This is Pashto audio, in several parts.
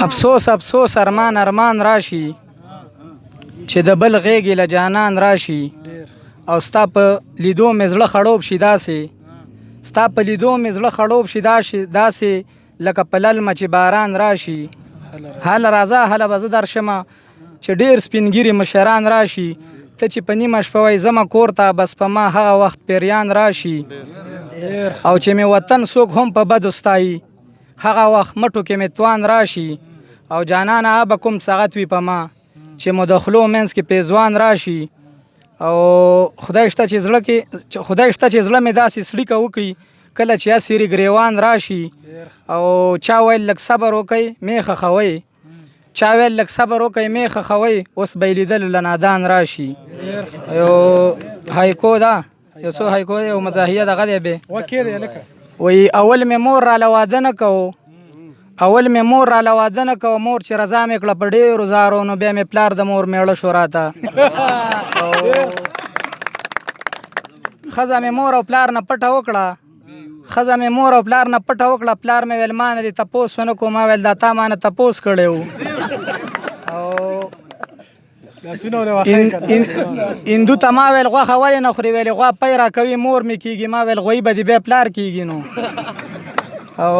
افسوس افسوس ارمان ارمان راشي چې د بل غېږې له جانان راشي او ستا په لیدو مې زړه خړوب شي داسې ستا په لیدو مې زړه خړوب شي داسې لکه په للمه چې باران راشي هله راځه هله به زه درشمه چې ډېر سپینګیري مشران راشي ته چې په نیمه شپه وایي ځمه کور ته بس په ما هغه وخت پیریان راشي او چې مې وطن څوک هم په بدو ستایي هغه وخت مټو کې مې توان راشي او جانانه به کوم سغت وي په ما چې مو د خلو منځ کې پیزوان راشي او خدای شته چې زړه مې داسې سړیکه وکړي کله چې اسیري ګریوان راشي او چا ویل لږ صبر وکئ میخه خوئ چا ویل لږ صبر وکئ میخه خوئ اوس به یې لیدل له نادان راشي یو هایکو ده یو څو هایکو دی یو مزاحیه دغه دی بې وایي اول مې مور راله واده نه کوو مور چې رضا مې کړه په ډېرو زارو نو بیا مې پلار د مور میړه شو راته ښځه مې مور او پلار نه پټه وکړه پلار مې ویل ما نه دې تپوس ونه کړو ما ویل دا تا ما نه تپوس کړی و هندو ته ما ویل غوښه ولې نه خورې ویلې غوا پی را کوي مور مې کېږي ما ویل غوی به دې بیا پلار کېږي نو او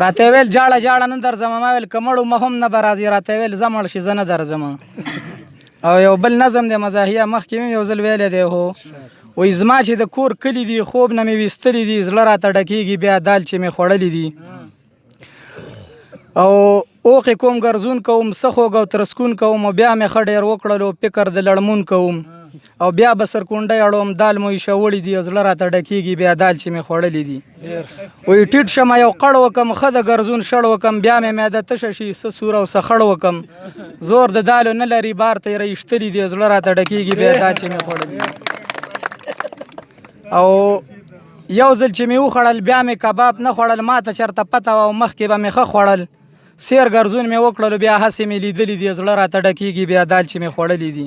راته ویل جاړه نه درځم ما ویل که مړو مه هم نه به راځي راته ویل زه مړ شي زه نه درځم او یو بل نظم دی مزاحیه مخکې مې یو ځل ویلی دی هو وایي زما چې د کور کلي دي خوب نه مې ویستلي دي زړه راته ډکېږي بیا دال چې مې خوړلي دي او اوښې کوم ګرځون کوم څه خوږ او ترسکون کوم او بیا مې ښه ډېر وکړلو فکر د لړمون کوم او بیا به سرکونډۍ اړوم دال مو ایښوړي دي او زړه راته ډکېږي بیا دال چې مې خوړلي دي وایي ټیټ شمه یو قړ وکم ښه د ګرځون شړ وکم بیا مې معده تشه شي څه سور او څه خړ وکم زور د دالو نه لري بار ته یې راایښتلي دي او زړه راته ډکېږي بیا دال چې مې خوړلي او یو ځل چې مې وخوړل بیا مې کباب نه خوړل ما ته چېرته پته وه او مخکې به مې ښه خوړل سیر ګرځون مې وکړلو بیا هسې مې لیدلي دي زړه راته ډکېږي بیا دال چې مې خوړلي دي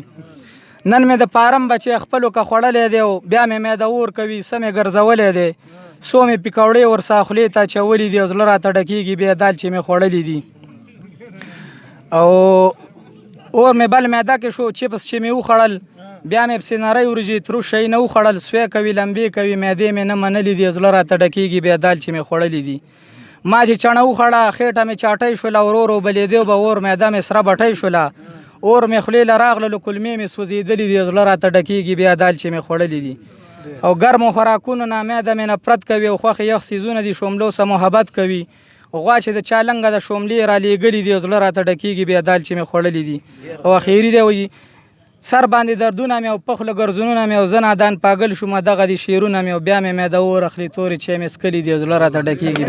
نن مې د پارم بچی خپلو که خوړلی دی او بیا مې معده اور کوي څه مې ګرځولی دی څو مې پکوړې ورڅخه خولې ته اچولي دي او زړه راته ډکېږي بیا دال چې مې خوړلي دي او اور مې بل معده کې شو چپس چې مې وخوړل بیا مې پسې نری ورجې تروش شی نه وخوړل سوی کوي لمبې کوي معدې مې نه منلي دي زړه راته ډکېږي بیا دال چې مې خوړلي دي ما چې چڼه وخوړه خېټه مې چاټۍ شوله ورو ورو بلېدو به اور معده مې سره بټۍ شوله اور مې خولې له راغللو کلمې مې سوځېدلي دي زړه راته ډکېږي بیا دال چې مې خوړلي دي او ګرمو خوراکونو نه معده مې نفرت کوي او خوښې یخ څیزونه دي شوملو سه محبت کوي غوا چې د چالنګه د شوملې رالیږلي دي زړه راته ډکېږي بیا دال چې مې خوړلي دي او اخري دی وایي سر باندې دردونه مې او پخله ګرځونونه مې او زه نادان پاګل شوم دغه دي شعرونه مې او بیا مې معده اور اخلي تورې چې مې څکلي دي زړه راته ډکېږي